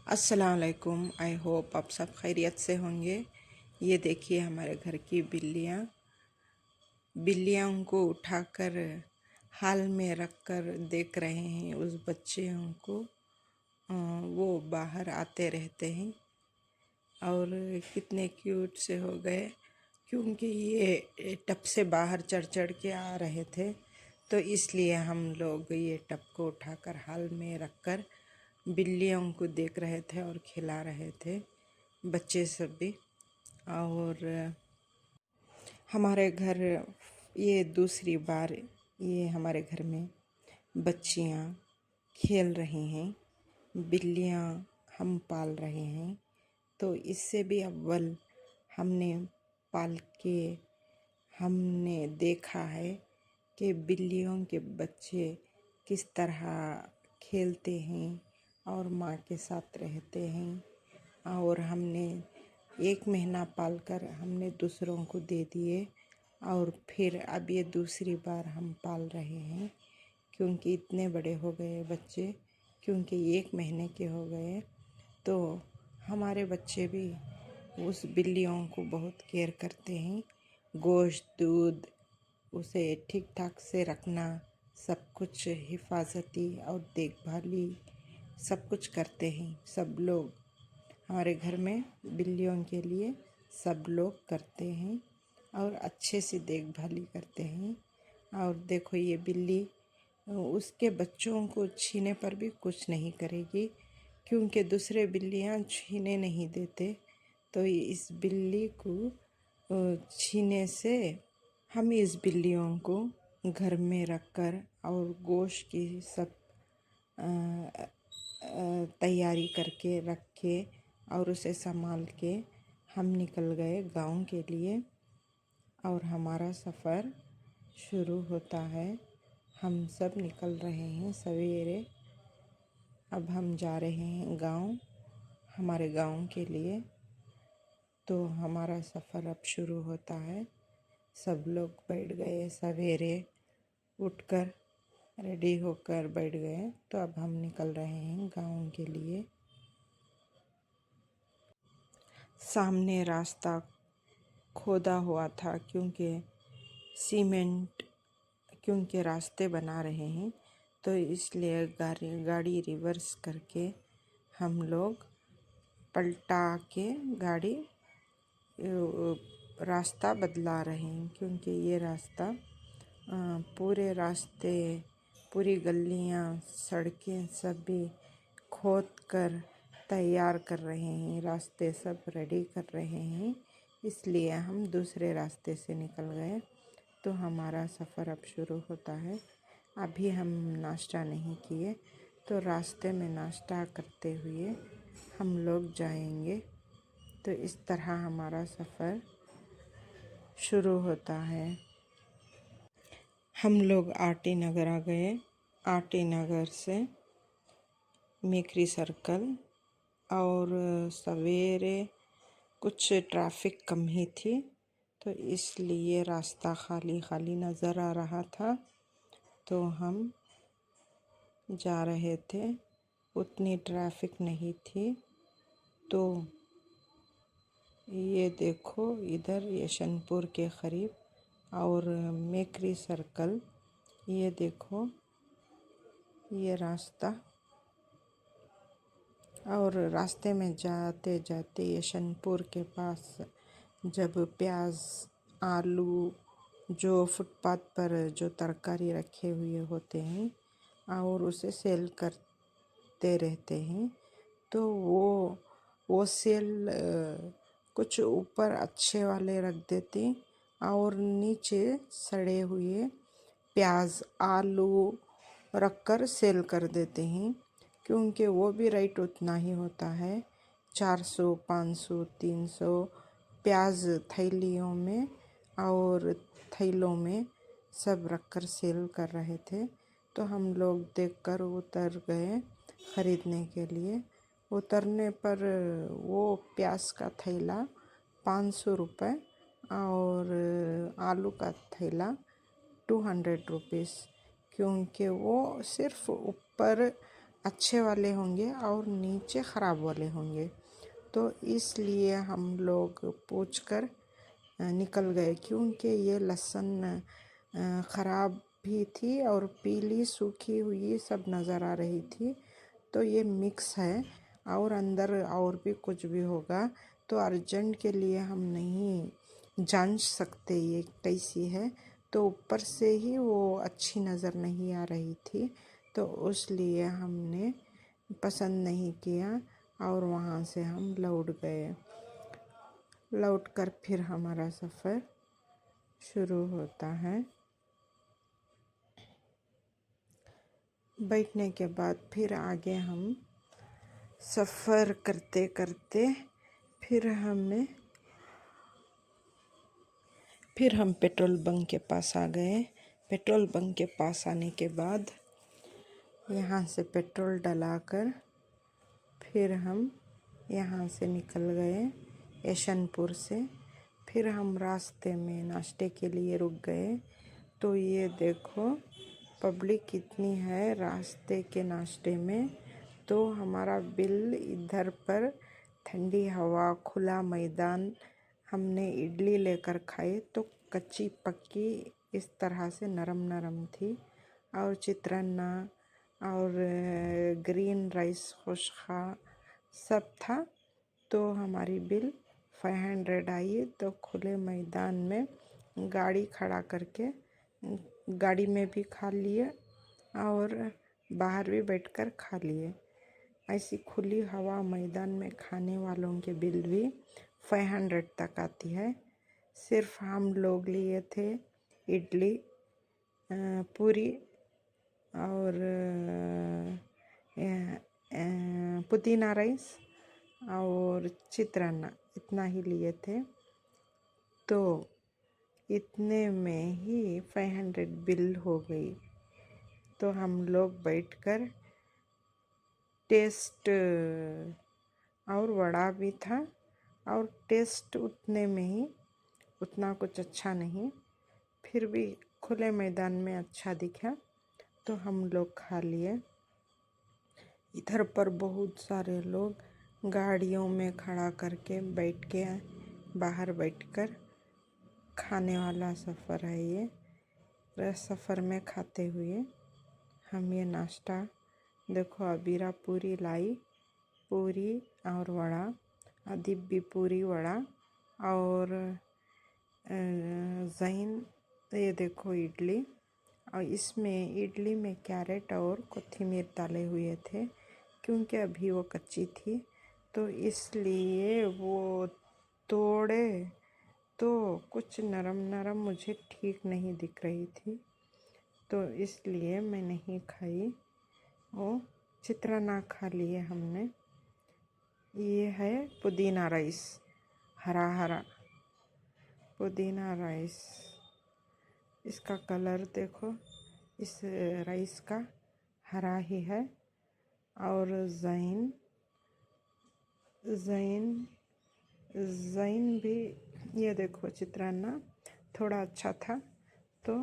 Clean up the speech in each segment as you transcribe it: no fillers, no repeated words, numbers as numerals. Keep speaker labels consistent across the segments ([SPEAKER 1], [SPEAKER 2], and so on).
[SPEAKER 1] अस्सलाम वालेकुम। I hope आप सब खैरियत से होंगे। ये देखिए हमारे घर की बिल्लियाँ को उठाकर हाल में रखकर देख रहे हैं उस बच्चियों को। वो बाहर आते रहते हैं और कितने क्यूट से हो गए, क्योंकि ये टब से बाहर चढ़ चढ़ के आ रहे थे, तो इसलिए हम लोग ये टब को उठाकर हाल में रखकर बिल्लियों को देख रहे थे और खिला रहे थे, बच्चे सब भी। और हमारे घर ये दूसरी बार ये हमारे घर में बच्चियाँ खेल रही हैं, बिल्लियाँ हम पाल रहे हैं। तो इससे भी अव्वल हमने पाल के हमने देखा है कि बिल्लियों के बच्चे किस तरह खेलते हैं और माँ के साथ रहते हैं। और हमने 1 महीना पालकर हमने दूसरों को दे दिए और फिर अब ये दूसरी बार हम पाल रहे हैं, क्योंकि इतने बड़े हो गए बच्चे, क्योंकि 1 महीने के हो गए। तो हमारे बच्चे भी उस बिल्लियों को बहुत केयर करते हैं। गोश्त, दूध, उसे ठीक ठाक से रखना, सब कुछ हिफाजती और देखभाली सब कुछ करते हैं सब लोग। हमारे घर में बिल्लियों के लिए सब लोग करते हैं और अच्छे से देखभाली करते हैं। और देखो ये बिल्ली उसके बच्चों को छीने पर भी कुछ नहीं करेगी, क्योंकि दूसरे बिल्लियाँ छीने नहीं देते। तो इस बिल्ली को छीने से हम इस बिल्लियों को घर में रखकर और गोश्त की सब तैयारी करके रख के और उसे संभाल के हम निकल गए गांव के लिए। और हमारा सफ़र शुरू होता है। हम सब निकल रहे हैं सवेरे। अब हम जा रहे हैं गांव, हमारे गांव के लिए। तो हमारा सफ़र अब शुरू होता है। सब लोग बैठ गए, सवेरे उठकर रेडी होकर बैठ गए। तो अब हम निकल रहे हैं गांव के लिए। सामने रास्ता खोदा हुआ था, क्योंकि सीमेंट क्योंकि रास्ते बना रहे हैं, तो इसलिए गाड़ी रिवर्स करके हम लोग पलटा के गाड़ी रास्ता बदला रहे हैं। क्योंकि ये रास्ता पूरे रास्ते, पूरी गलियां, सड़कें सब भी खोद कर तैयार कर रहे हैं, रास्ते सब रेडी कर रहे हैं। इसलिए हम दूसरे रास्ते से निकल गए। तो हमारा सफ़र अब शुरू होता है। अभी हम नाश्ता नहीं किए, तो रास्ते में नाश्ता करते हुए हम लोग जाएंगे। तो इस तरह हमारा सफ़र शुरू होता है। हम लोग आरटी नगर आ गए। आरटी नगर से मेखरी सर्कल, और सवेरे कुछ ट्रैफिक कम ही थी, तो इसलिए रास्ता खाली खाली नज़र आ रहा था। तो हम जा रहे थे, उतनी ट्रैफिक नहीं थी। तो ये देखो इधर यशनपुर के करीब और मेकरी सर्कल, ये देखो ये रास्ता। और रास्ते में जाते जाते यशनपुर के पास जब प्याज, आलू जो फुटपाथ पर जो तरकारी रखे हुए होते हैं और उसे सेल करते रहते हैं, तो वो सेल कुछ ऊपर अच्छे वाले रख देते और नीचे सड़े हुए प्याज, आलू रखकर सेल कर देते हैं। क्योंकि वो भी रेट उतना ही होता है, 400, 500, 300 प्याज थैलियों में और थैलों में सब रखकर सेल कर रहे थे। तो हम लोग देखकर उतर गए ख़रीदने के लिए। उतरने पर वो प्याज का थैला 500 रुपये और आलू का थैला 200 रुपीज़, क्योंकि वो सिर्फ ऊपर अच्छे वाले होंगे और नीचे ख़राब वाले होंगे। तो इसलिए हम लोग पूछ कर निकल गए, क्योंकि ये लहसुन ख़राब भी थी और पीली सूखी हुई सब नज़र आ रही थी। तो ये मिक्स है और अंदर और भी कुछ भी होगा, तो अर्जेंट के लिए हम नहीं जांच सकते ये कैसी है। तो ऊपर से ही वो अच्छी नज़र नहीं आ रही थी, तो उसलिए हमने पसंद नहीं किया और वहाँ से हम लौट गए। लौट कर फिर हमारा सफ़र शुरू होता है। बैठने के बाद फिर आगे हम सफ़र करते करते फिर हम पेट्रोल बंक के पास आ गए। पेट्रोल बंक के पास आने के बाद यहाँ से पेट्रोल डलाकर फिर हम यहाँ से निकल गए यशनपुर से। फिर हम रास्ते में नाश्ते के लिए रुक गए। तो ये देखो पब्लिक कितनी है रास्ते के नाश्ते में। तो हमारा बिल इधर पर ठंडी हवा, खुला मैदान, हमने इडली लेकर खाए तो कच्ची पक्की इस तरह से नरम नरम थी, और चित्रान्ना और ग्रीन राइस खुशखा सब था। तो हमारी बिल 500 आई। तो खुले मैदान में गाड़ी खड़ा करके गाड़ी में भी खा लिए और बाहर भी बैठकर खा लिए। ऐसी खुली हवा मैदान में खाने वालों के बिल भी 500 तक आती है। सिर्फ हम लोग लिए थे इडली, पूरी और पुदीना राइस और चित्रान्ना, इतना ही लिए थे। तो इतने में ही 500 बिल हो गई। तो हम लोग बैठकर टेस्ट, और वड़ा भी था, और टेस्ट उतने में ही, उतना कुछ अच्छा नहीं, फिर भी खुले मैदान में अच्छा दिखा तो हम लोग खा लिए। इधर पर बहुत सारे लोग गाड़ियों में खड़ा करके बैठ के बाहर बैठकर खाने वाला सफ़र है ये। सफ़र में खाते हुए हम ये नाश्ता देखो, अबीरा पूरी लाई, पूरी और वड़ा, अदीब भी पूरी वड़ा, और ज़ैन ये देखो इडली। और इसमें इडली में कैरेट और कोथिमीर डाले हुए थे, क्योंकि अभी वो कच्ची थी तो इसलिए वो तोड़े तो कुछ नरम नरम मुझे ठीक नहीं दिख रही थी, तो इसलिए मैं नहीं खाई। वो चित्रान्ना खा लिए हमने। ये है पुदीना राइस, हरा हरा पुदीना राइस। इसका कलर देखो, इस राइस का हरा ही है। और ज़ैन भी ये देखो, चित्रान्ना थोड़ा अच्छा था तो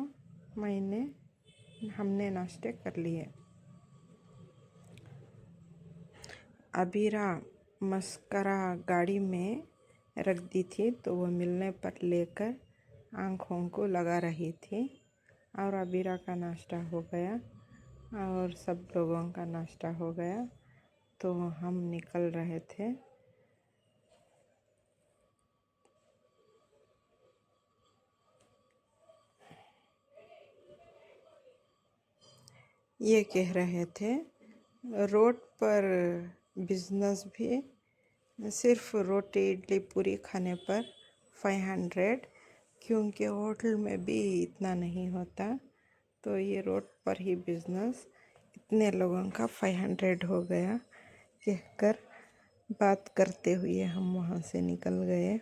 [SPEAKER 1] हमने नाश्ते कर लिए। अबीरा मस्करा गाड़ी में रख दी थी, तो वो मिलने पर लेकर आँखों को लगा रही थी। और अबीरा का नाश्ता हो गया और सब लोगों का नाश्ता हो गया, तो हम निकल रहे थे। ये कह रहे थे रोड पर बिजनेस भी सिर्फ रोटी इडली पूरी खाने पर 500, क्योंकि होटल में भी इतना नहीं होता। तो ये रोड पर ही बिजनेस इतने लोगों का 500 हो गया कहकर बात करते हुए हम वहाँ से निकल गए।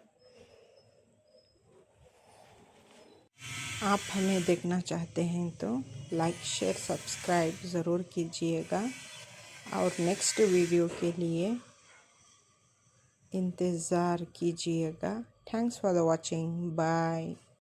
[SPEAKER 1] आप हमें देखना चाहते हैं तो लाइक शेयर सब्सक्राइब ज़रूर कीजिएगा, और नेक्स्ट वीडियो के लिए इंतज़ार कीजिएगा। Thanks for the watching, bye.